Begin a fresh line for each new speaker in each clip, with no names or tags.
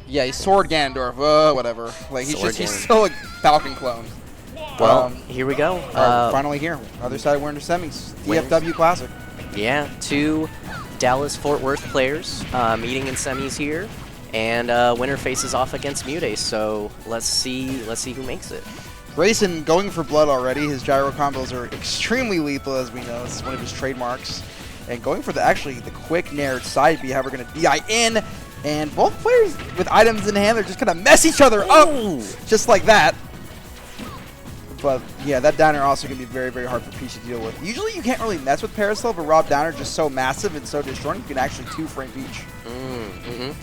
Yeah, he's Sword Ganondorf. Whatever. Like he's still a Falcon clone.
Well, here we go.
Finally here. Other side, we're into semis. DFW Classic.
Yeah, 2 Dallas-Fort Worth players meeting in semis here, and winner faces off against Mutace. So let's see who makes it.
Grayson going for blood already. His gyro combos are extremely lethal, as we know. This is one of his trademarks. And going for the quick nair side B, how we're going to DI in. And both players with items in hand, they're just going to mess each other up, just like that. But yeah, that downer also going to be very, very hard for Peach to deal with. Usually you can't really mess with Parasol, but R.O.B downer just so massive and so disjointed, you can actually 2-frame Peach.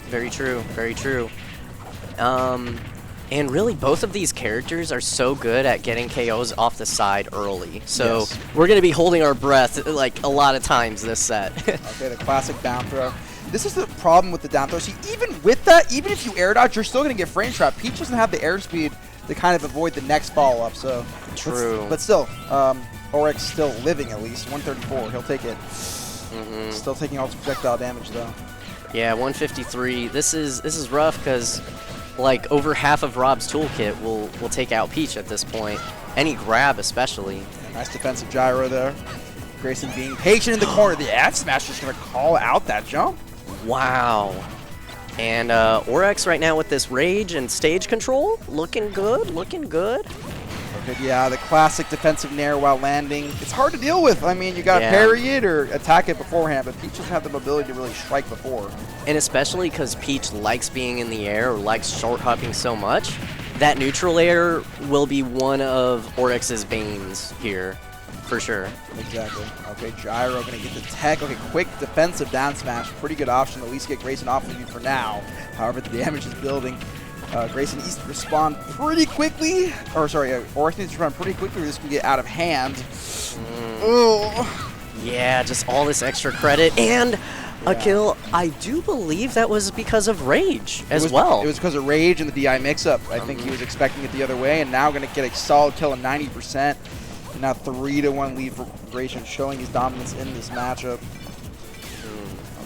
Very true, very true. And really, both of these characters are so good at getting KOs off the side early. So we're going to be holding our breath like a lot of times this set.
Okay, the classic down throw. This is the problem with the down throw. See, even with that, even if you air dodge, you're still going to get frame trap. Peach doesn't have the airspeed to kind of avoid the next follow-up. So
true.
But still, Orex still living at least. 134. He'll take it. Still taking all his projectile damage though.
Yeah, 153. This is rough because like over half of R.O.B's toolkit will take out Peach at this point. Any grab especially.
Yeah, nice defensive gyro there. Grayson being patient in the corner. The F smash just gonna call out that jump.
Wow. And Orex right now with this rage and stage control, looking good, looking good.
Okay, yeah, the classic defensive nair while landing. It's hard to deal with. I mean, you gotta parry it or attack it beforehand, but Peach doesn't have the mobility to really strike before.
And especially because Peach likes being in the air or likes short hopping so much, that neutral air will be one of Orex's banes here, for sure.
Exactly. Okay, gyro gonna get the tech. Okay, quick defensive down smash. Pretty good option to at least get Grayson off of you for now. However, the damage is building. Grayson needs to respond pretty quickly. Or sorry, Orex needs to respond pretty quickly or this can get out of hand.
Yeah, just all this extra credit and a kill. I do believe that was because of rage as well.
It was because of rage and the DI mix-up. I think he was expecting it the other way and now going to get a solid kill of 90%. And now 3-1 lead for Grayson, showing his dominance in this matchup.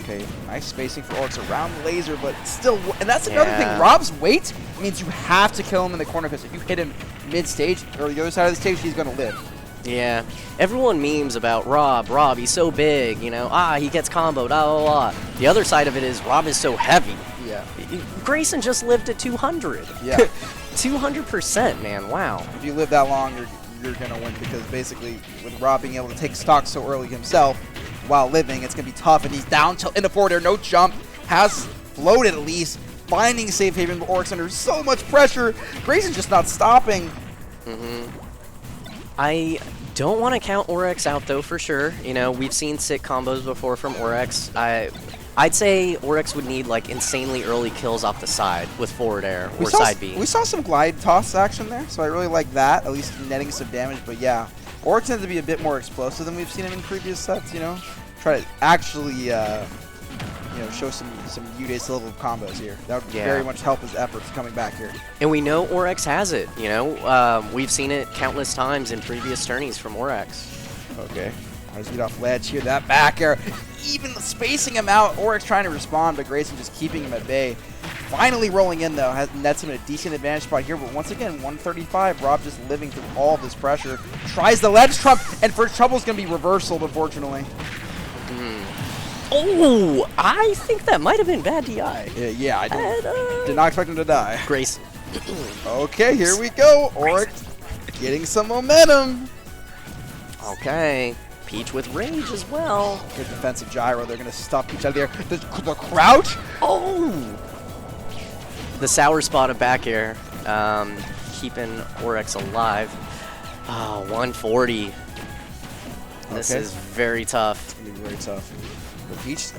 Okay, nice spacing for Orex around the laser, but still, and that's another thing. R.O.B's weight means you have to kill him in the corner because if you hit him mid-stage or the other side of the stage, he's going to live.
Yeah, everyone memes about R.O.B, he's so big, you know, he gets comboed, The other side of it is R.O.B is so heavy.
Yeah.
Grayson just lived at 200.
Yeah.
200%, man, wow.
If you live that long, you're going to win because basically with R.O.B being able to take stock so early himself while living, it's going to be tough, and he's down in the forward air, no jump, has floated at least, finding safe haven, but Orex under so much pressure. Grayson's just not stopping.
I don't want to count Orex out though for sure. You know, we've seen sick combos before from Orex. I'd say Orex would need like insanely early kills off the side with forward air or side B.
We saw some glide toss action there, so I really like that, at least netting some damage, but yeah. Orex tends to be a bit more explosive than we've seen him in previous sets, you know? Try to actually, you know, show some Udace level of combos here. That would very much help his efforts coming back here.
And we know Orex has it, you know? We've seen it countless times in previous tourneys from Orex.
Okay. Tries to get off ledge here. That back air, even spacing him out. Orex trying to respond, but Grayson just keeping him at bay. Finally rolling in, though, nets him in a decent advantage spot here, but once again, 135, R.O.B just living through all of this pressure. Tries the ledge trump, and first trouble's going to be reversaled, unfortunately.
Oh, I think that might have been bad DI.
Yeah, I did not expect him to die.
Grayson.
Okay, here we go. Orex getting some momentum.
Okay. Peach with rage as well.
Good defensive gyro. They're going to stuff Peach out of the air. The crouch.
Oh! The sour spot of back air, keeping Orex alive. 140. This is very tough.
It's going to be very tough. But Peach,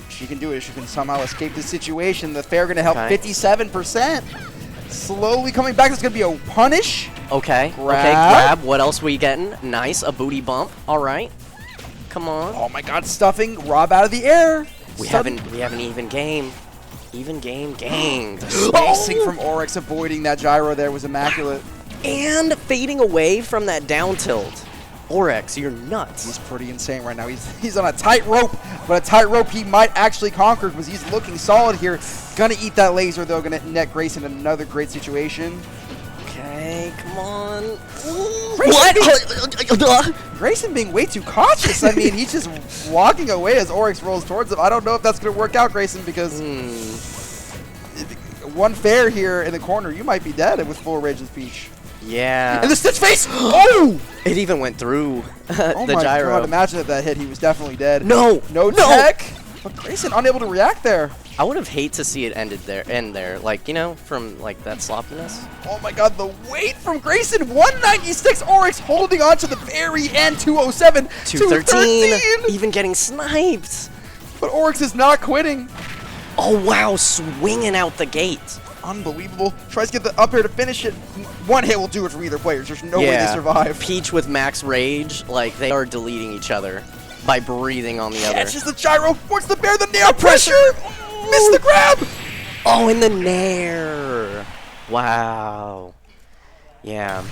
she can do it. She can somehow escape the situation. The fair going to help 57%. Slowly coming back. It's going to be a punish.
Okay. Grab. What else we getting? Nice. A booty bump. All right. Come on.
Oh my God. Stuffing R.O.B out of the air.
We have an even game. Even game. The
spacing from Orex avoiding that gyro there was immaculate.
And fading away from that down tilt. Orex, you're nuts.
He's pretty insane right now. He's on a tight rope, but a tight rope he might actually conquer because he's looking solid here. Gonna eat that laser though, gonna net Grayson in another great situation.
Okay, come on.
What? Grayson being way too cautious. I mean, he's just walking away as Orex rolls towards him. I don't know if that's gonna work out, Grayson, because one fair here in the corner, you might be dead with full rage with Peach.
Yeah.
And the Stitch face! Oh!
It even went through
Oh
the
my
gyro.
God, imagine if that hit. He was definitely dead.
No!
No tech! But Grayson unable to react there.
I would have hated to see it end there. Like, you know, from like that sloppiness.
Oh my God, the weight from Grayson. 196, Orex holding on to the very end. 207,
213. Even getting sniped.
But Orex is not quitting.
Oh, wow, swinging out the gate.
Unbelievable. Tries to get the up air to finish it. One hit will do it for either players. There's no way they survive.
Peach with max rage, like they are deleting each other by breathing on the other.
Catches the gyro, forces the bear, the nail pressure. Missed the grab.
Oh, in the nair. Wow. Yeah.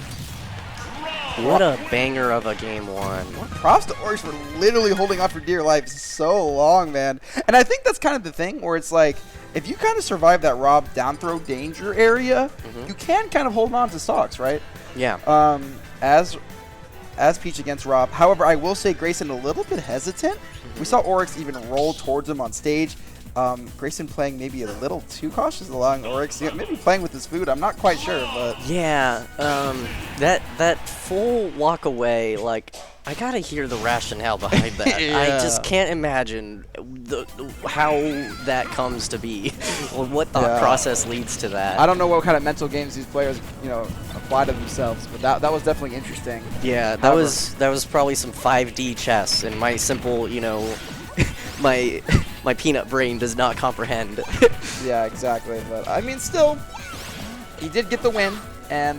What a banger of a game one.
Props to Orex for literally holding on for dear life so long, man. And I think that's kind of the thing where it's like, if you kind of survive that R.O.B down throw danger area, you can kind of hold on to stocks, right?
Yeah.
As Peach against R.O.B. However, I will say Grayson a little bit hesitant. We saw Orex even roll towards him on stage. Grayson playing maybe a little too cautious, allowing Orex, maybe playing with his food. I'm not quite sure, but
yeah, that full walk away, like I gotta hear the rationale behind that.
Yeah.
I just can't imagine how that comes to be, or what thought process leads to that.
I don't know what kind of mental games these players, apply to themselves, but that was definitely interesting.
Yeah, that was probably some 5D chess, and my simple, my peanut brain does not comprehend.
Yeah, exactly. But I mean, still, he did get the win.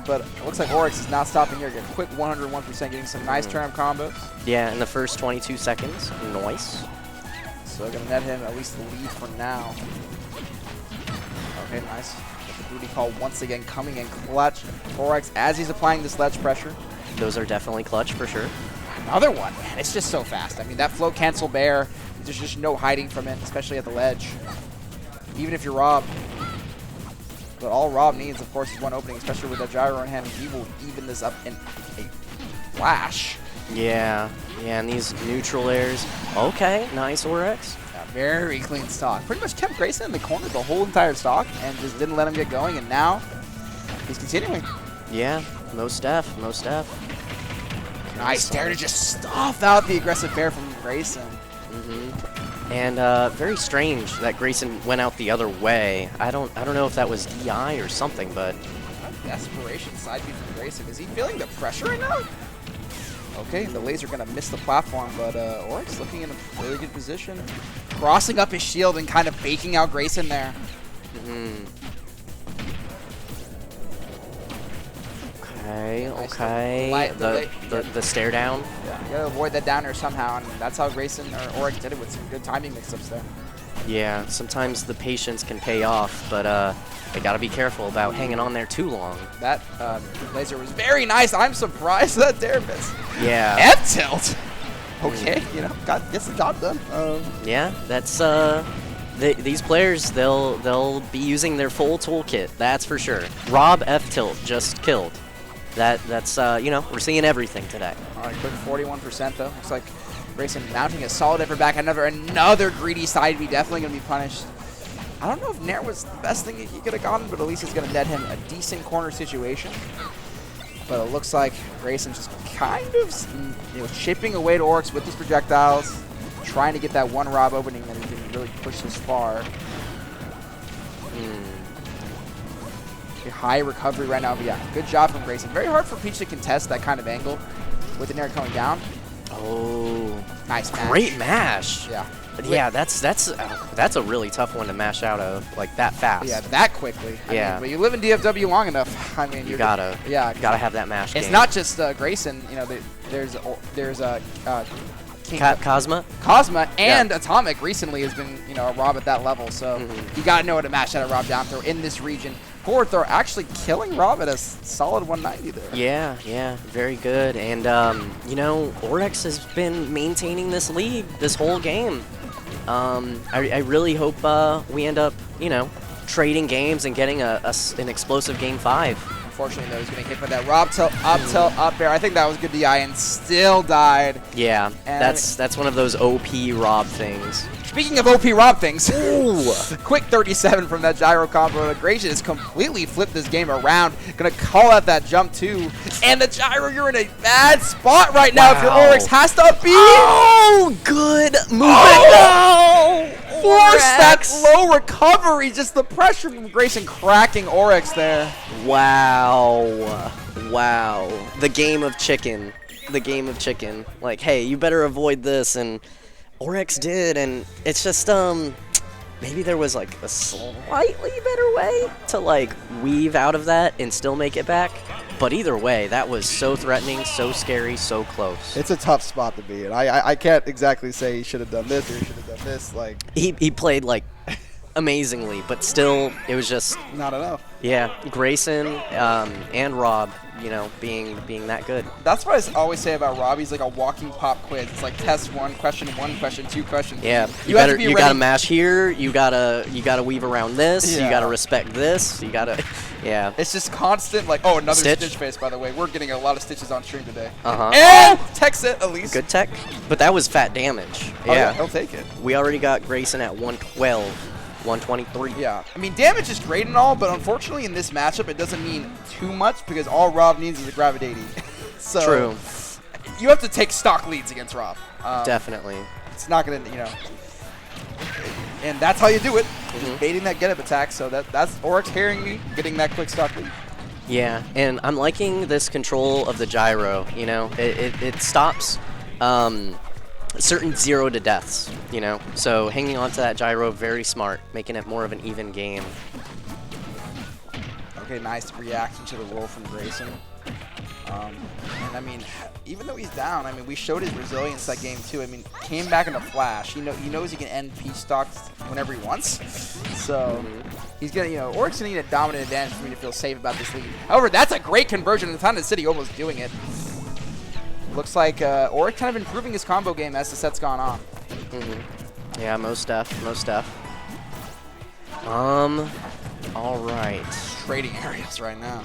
But it looks like Orex is not stopping here. Getting quick 101%, getting some nice turn-up combos.
Yeah, in the first 22 seconds. Nice.
So gonna net him at least the lead for now. Okay, nice. The booty call once again coming in clutch. Orex as he's applying this ledge pressure.
Those are definitely clutch for sure.
Another one, man. It's just so fast. I mean, that float cancel bear, there's just no hiding from it, especially at the ledge. Even if you're R.O.B. But all R.O.B needs, of course, is one opening, especially with that gyro in hand. He will even this up in a flash.
Yeah, and these neutral airs. Okay, nice Orex.
Yeah, very clean stock. Pretty much kept Grayson in the corner the whole entire stock and just didn't let him get going. And now he's continuing.
Yeah, most def.
Nice dare to just stuff out the aggressive bear from Grayson.
And very strange that Grayson went out the other way. I don't know if that was DI or something, but
Desperation side B from Grayson. Is he feeling the pressure right now? Okay, the laser gonna miss the platform, but Orex looking in a really good position, crossing up his shield and kind of baking out Grayson there.
Okay. The stare down.
Yeah, you gotta avoid that down air somehow, and that's how Grayson or Orex did it with some good timing mix-ups there.
Yeah, sometimes the patience can pay off, but they gotta be careful about hanging on there too long.
That laser was very nice. I'm surprised that dare missed.
Yeah.
F-tilt. Okay, gets the job done.
Yeah, that's these players, they'll be using their full toolkit. That's for sure. R.O.B F-tilt just killed. That's we're seeing everything today.
All right, quick 41% though. Looks like Grayson mounting a solid effort back. Another greedy side B, definitely gonna be punished. I don't know if Nair was the best thing he could have gotten, but at least he's gonna net him a decent corner situation. But it looks like Grayson just kind of chipping away to Orex with these projectiles, trying to get that one R.O.B opening that he can really push this far. High recovery right now, but yeah, good job from Grayson. Very hard for Peach to contest that kind of angle with the Nair coming down.
Oh,
nice mash.
Great mash.
Yeah.
But yeah, that's a really tough one to mash out of, like that fast.
Yeah, that quickly. I mean, but you live in DFW long enough. I mean,
you gotta have that mash.
It's
game.
not just Grayson. There's
Cosma?
Cosma and Atomic recently has been, you know, a Rob at that level. So you got to know how to match that Rob down throw in this region. Forward throw actually killing Rob at a solid 190 there.
Yeah, very good. And, you know, Orex has been maintaining this lead this whole game. I really hope we end up, you know, trading games and getting an explosive Game 5.
Unfortunately, though, he's getting hit by that Rob tilt, up air. I think that was good DI and still died.
Yeah, and that's one of those OP Rob things.
Speaking of OP Rob things, quick 37 from that gyro combo. Grayson has completely flipped this game around. Gonna call out that jump too. And the gyro, you're in a bad spot right now. If your Orex has to be.
Oh, good movement.
Oh! Force that low recovery. Just the pressure from Grayson cracking Orex there.
Wow. The game of chicken. Like, hey, you better avoid this, and Orex did, and it's just maybe there was like a slightly better way to like weave out of that and still make it back. But either way, that was so threatening, so scary, so close.
It's a tough spot to be in. I can't exactly say he should have done this or he should have done this. Like
he played like amazingly, but still, it was just
not enough.
Yeah, Grayson and Rob, you know, being that good.
That's what I always say about Rob. He's like a walking pop quiz. It's like test one, question 2 questions.
Yeah, you gotta mash here. You gotta weave around this.
Yeah.
You gotta respect this. You gotta, yeah.
It's just constant. Like, oh, another stitch face. By the way, we're getting a lot of stitches on stream today. And tech set at least.
Good tech, but that was fat damage.
Oh, yeah, he'll take it.
We already got Grayson at 112. 123.
Yeah, I mean, damage is great and all, but unfortunately in this matchup, it doesn't mean too much because all Rob needs is a gravitating. So
true.
You have to take stock leads against Rob.
Definitely.
It's not going to, you know, and that's how you do it. Just baiting that get-up attack. So that's Orex hearing me, getting that quick stock lead.
Yeah, and I'm liking this control of the gyro. You know, it stops certain 0 to deaths, you know? So hanging on to that gyro, very smart, making it more of an even game.
Okay, nice reaction to the roll from Grayson. And I mean, even though he's down, I mean, we showed his resilience that game too. I mean, came back in a flash. He knows he can end Peach stocks whenever he wants. So he's gonna, you know, Orex gonna need a dominant advantage for me to feel safe about this lead. However, that's a great conversion in the time of the city, almost doing it. Looks like Orex kind of improving his combo game as the set's gone on.
Yeah, most def. All right.
Trading areas right now.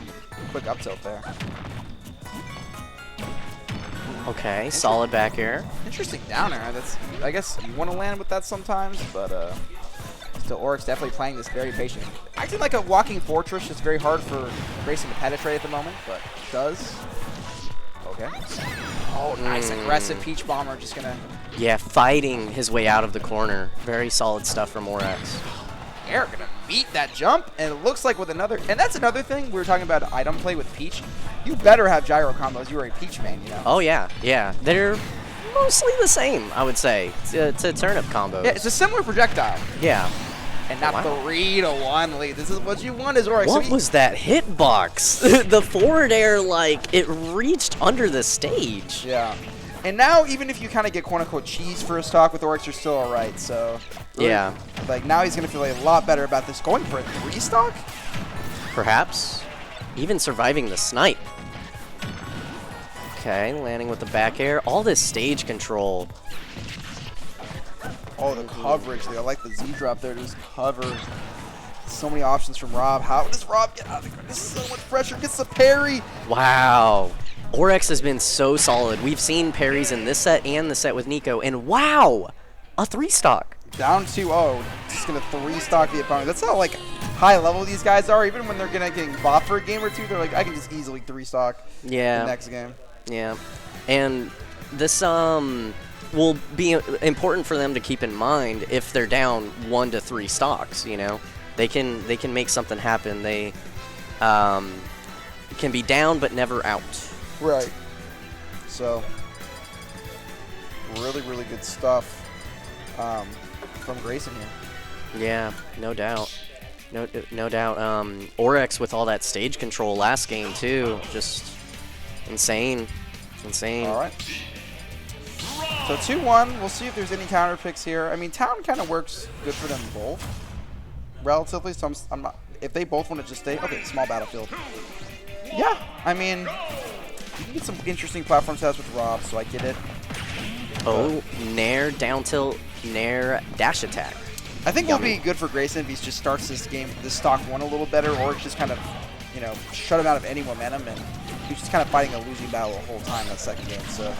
Quick up tilt there.
Okay, solid back air.
Interesting down air. That's, I guess you want to land with that sometimes, but still Orex definitely playing this very patient. Acting like a walking fortress. It's very hard for Grayson to penetrate at the moment, but does. Okay. Oh, nice aggressive Peach Bomber, just gonna.
Yeah, fighting his way out of the corner. Very solid stuff from Orex.
Eric gonna beat that jump, and it looks like with another. And that's another thing we were talking about item play with Peach. You better have gyro combos. You are a Peach main, you know.
Oh yeah, they're mostly the same, I would say, to turnip combos.
Yeah, it's a similar projectile.
Yeah.
And now 3-1 lead. This is what you want, is Orex.
What was that hitbox? The forward air, like, it reached under the stage.
Yeah. And now, even if you kind of get quote-unquote cheese for a stock with Orex, you're still all right. So,
yeah.
Like, now he's going to feel a lot better about this. Going for a 3 stock?
Perhaps. Even surviving the snipe. Okay, landing with the back air. All this stage control.
Oh, the coverage there. I like the Z drop there to just cover. So many options from Rob. How does Rob get out of the ground? There's so much pressure. Gets the parry.
Wow. Orex has been so solid. We've seen parries in this set and the set with Nico, and wow, a 3 stock.
Down 2-0. Just going to 3 stock the opponent. That's how, like, high level these guys are. Even when they're getting bought for a game or two, they're like, I can just easily 3 stock the next game.
Yeah. And this, will be important for them to keep in mind if they're down 1 to 3 stocks. You know, they can make something happen. They can be down but never out.
Right. So really good stuff from Grayson here.
Yeah, no doubt. No doubt. Orex with all that stage control last game too, just insane.
All right. So 2-1. We'll see if there's any counter picks here. I mean, Town kind of works good for them both, relatively. So I'm not. If they both want to just stay, okay, small battlefield. Yeah, I mean, you can get some interesting platform stats with R.O.B, so I get it.
Oh, Nair down tilt, Nair dash attack.
I think it'll be good for Grayson if he just starts this game, this stock one a little better, or just kind of, you know, shut him out of any momentum, and he's just kind of fighting a losing battle the whole time that second game. So,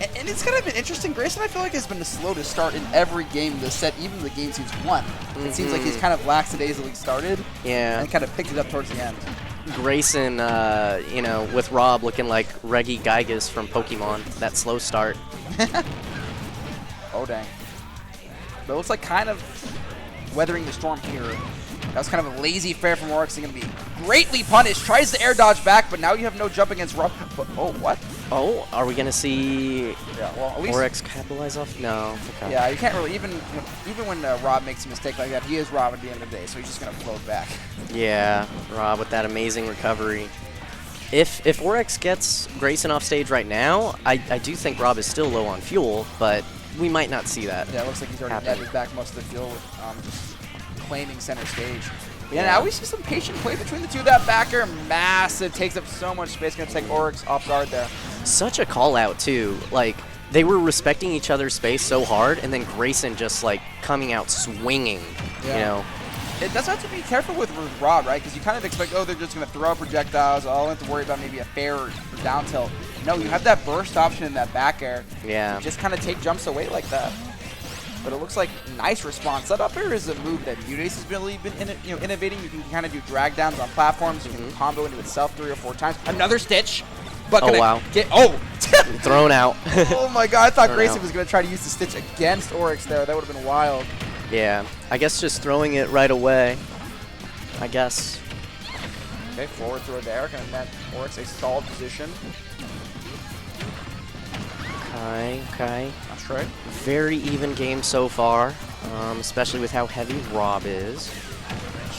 and it's kind of been interesting. Grayson, I feel like, has been slow to start in every game this set, even the games he's won. It seems like he's kind of lackadaisically started, and kind of picked it up towards the end.
Grayson, you know, with R.O.B looking like Reggie Gygas from Pokemon, that slow start.
Oh, dang. But it looks like kind of weathering the storm here. That was kind of a lazy fair from Orex. Going to be greatly punished. Tries to air dodge back, but now you have no jump against R.O.B. But, oh, what?
Oh, are we going to see
well, at least
Orex capitalize off? No. Okay.
Yeah, you can't really, even when R.O.B makes a mistake like that, he is R.O.B at the end of the day, so he's just going to float back.
Yeah, R.O.B with that amazing recovery. If Orex gets Grayson off stage right now, I do think R.O.B is still low on fuel, but we might not see that.
Yeah, it looks like he's already netted back most of the fuel with just claiming center stage. But yeah, now we see some patient play between the two. That backer, massive, takes up so much space, going to take Orex off guard there.
Such a call out too. Like, they were respecting each other's space so hard, and then Grayson just like coming out swinging, you know.
That's not to be careful with R.O.B, right? Because you kind of expect, oh, they're just going to throw projectiles. I'll have to worry about maybe a fair or down tilt. No, you have that burst option in that back air.
Yeah.
You just kind of take jumps away like that. But it looks like nice response. That up air is a move that Mudace has really been innovating. You can kind of do drag downs on platforms. You can combo into itself 3 or 4 times. Another stitch. But
thrown out.
Oh my god, I thought Grayson was going to try to use the stitch against Orex there. That would have been wild.
Yeah, I guess just throwing it right away, I guess.
Okay, forward throw there. Going to net Orex a solid position.
Okay.
That's right.
Very even game so far, especially with how heavy R.O.B is.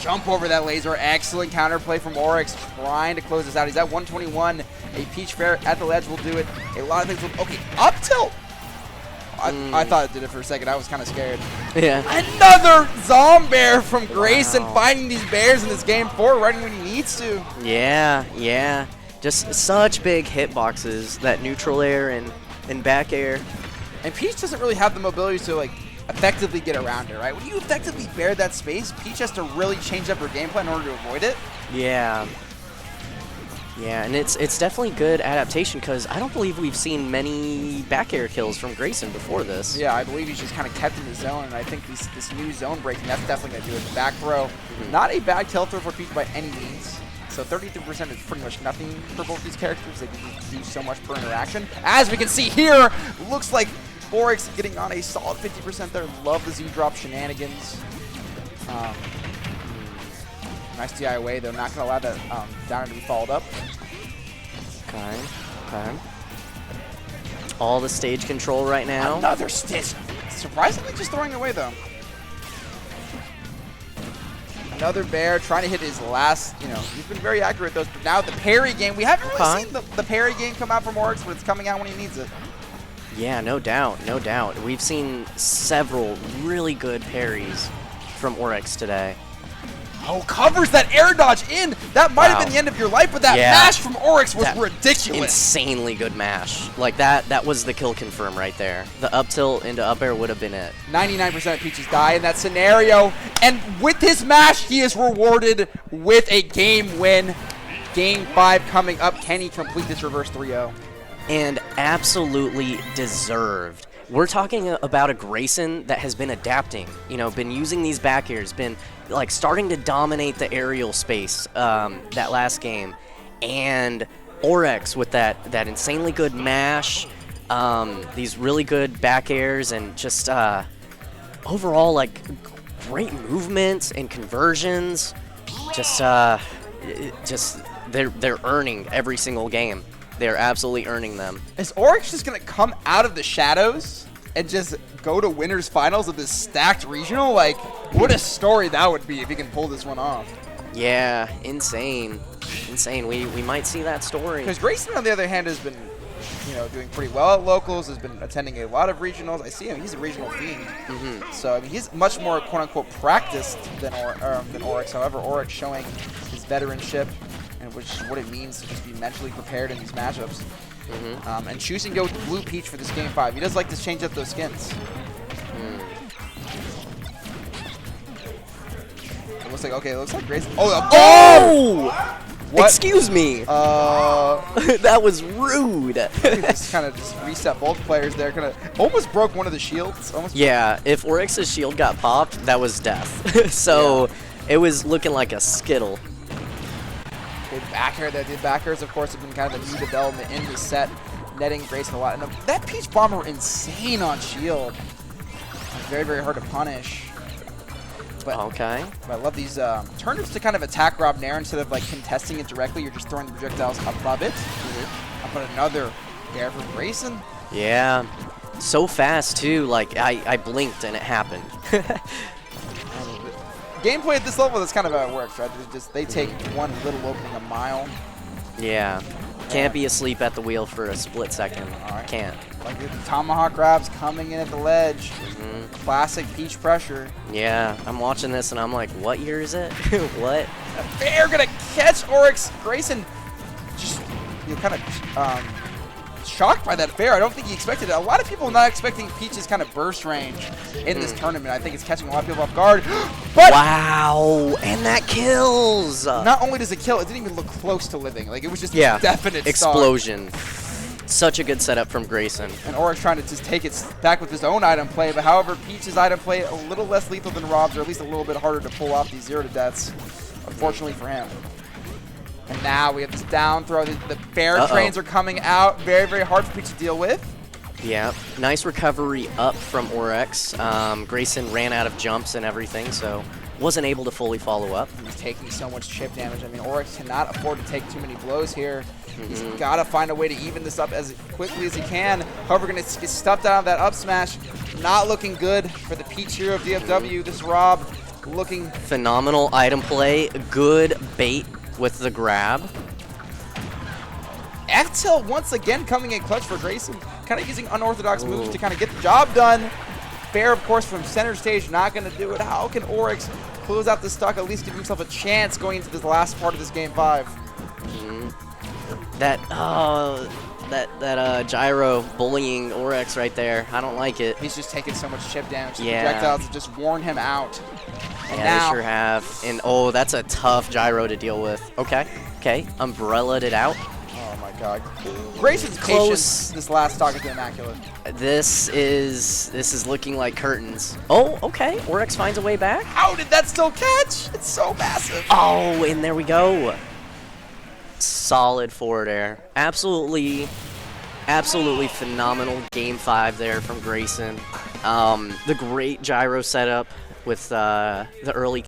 Jump over that laser. Excellent counterplay from Orex, trying to close this out. He's at 121. A Peach Fair at the ledge will do it. A lot of things will... Okay, up tilt! I thought it did it for a second. I was kind of scared.
Yeah.
Another Zombear from Grayson, finding these bears in this game 4 right when he needs to.
Yeah. Just such big hitboxes, that neutral air and back air.
And Peach doesn't really have the mobility to like effectively get around it, right? When you effectively bear that space, Peach has to really change up her game plan in order to avoid it.
Yeah, and it's definitely good adaptation because I don't believe we've seen many back air kills from Grayson before this.
Yeah, I believe he's just kind of kept in the zone, and I think this new zone breaking, that's definitely going to do it. The back throw, not a bad kill throw for Peach by any means. So 33% is pretty much nothing for both these characters. They can just do so much per interaction. As we can see here, looks like Orex getting on a solid 50% there. Love the Z-drop shenanigans. Nice DI away, though. Not going to allow that downer to be followed up.
Okay. All the stage control right now.
Another stitch. Surprisingly just throwing it away, though. Another bear trying to hit his last, he's been very accurate with those. But now the parry game, we haven't really seen the parry game come out from Orex, but it's coming out when he needs it.
Yeah, no doubt. We've seen several really good parries from Orex today.
Oh, covers that air dodge in. That might have been the end of your life, but that mash from Orex was ridiculous.
Insanely good mash. Like that was the kill confirm right there. The up tilt into up air would have been it.
99% of Peaches die in that scenario. And with his mash, he is rewarded with a game win. Game 5 coming up. Can he complete this reverse 3-0?
And absolutely deserved. We're talking about a Grayson that has been adapting, been using these back airs, been like starting to dominate the aerial space that last game. And Orex with that insanely good mash, these really good back airs, and just overall like great movements and conversions. Just they're earning every single game. They're absolutely earning them.
Is Orex just going to come out of the shadows and just go to winners finals of this stacked regional? Like, what a story that would be if he can pull this one off.
Yeah, insane. We might see that story.
Because Grayson, on the other hand, has been you know, doing pretty well at locals, has been attending a lot of regionals. I see him, he's a regional fiend. So, I mean, he's much more, quote-unquote, practiced than Orex. However, Orex showing his veteranship, and which is what it means to just be mentally prepared in these matchups. And choosing to go with Blue Peach for this Game 5. He does like to change up those skins. It looks like, okay, it looks like Grayson.
Oh!
What?
Excuse me. That was rude.
Just kind of just reset both players there. Kind of almost broke one of the shields.
Yeah, if Orex's shield got popped, that was death. So it was looking like a skittle.
Good back air. The back airs, of course, have been kind of a new development in the set, netting Grayson a lot. And that Peach Bomber, insane on shield. Very, very hard to punish. But,
okay.
But I love these turnips to kind of attack R.O.B Nair instead of like contesting it directly. You're just throwing the projectiles above it. I'll put another there for Grayson.
Yeah. So fast, too. Like, I blinked and it happened.
Gameplay at this level, that's kind of how it works, right? They take one little opening a mile.
Yeah. Can't be asleep at the wheel for a split second. Can't.
Like the tomahawk grabs coming in at the ledge. Classic Peach pressure.
Yeah, I'm watching this and I'm like, what year is it? What?
They're gonna catch Orex. Grayson just kind of shocked by that fair. I don't think he expected it. A lot of people not expecting Peach's kind of burst range in this tournament. I think it's catching a lot of people off guard. But
wow, and that kills.
Not only does it kill, it didn't even look close to living. Like, it was just a definite
explosion. Such a good setup from Grayson.
And Orex trying to just take it back with his own item play, but however, Peach's item play a little less lethal than R.O.B's, or at least a little bit harder to pull off these 0-to-deaths, unfortunately for him. And now we have this down throw. The bear trains are coming out. Very, very hard for Peach to deal with.
Yeah, nice recovery up from Orex. Grayson ran out of jumps and everything, so wasn't able to fully follow up.
He's taking so much chip damage. I mean, Orex cannot afford to take too many blows here. He's got to find a way to even this up as quickly as he can. However, going to get stuffed out of that up smash. Not looking good for the Peach hero of DFW. This R.O.B looking
phenomenal item play. Good bait with the grab.
F-Tilt once again coming in clutch for Grayson. Kind of using unorthodox moves to kind of get the job done. Fair, of course, from center stage, not going to do it. How can Orex close out the stock, at least give himself a chance going into this last part of this Game 5?
That gyro bullying Orex right there. I don't like it.
He's just taking so much chip damage. The projectiles have just worn him out. And
yeah, they sure have. And oh, that's a tough gyro to deal with. Okay, umbrella'd it out.
Oh my god. Grayson's patience this last stock is immaculate.
This is looking like curtains. Oh, okay. Orex finds a way back.
How did that still catch? It's so massive.
Oh, and there we go. Solid forward air. Absolutely phenomenal Game 5 there from Grayson. The great gyro setup with the early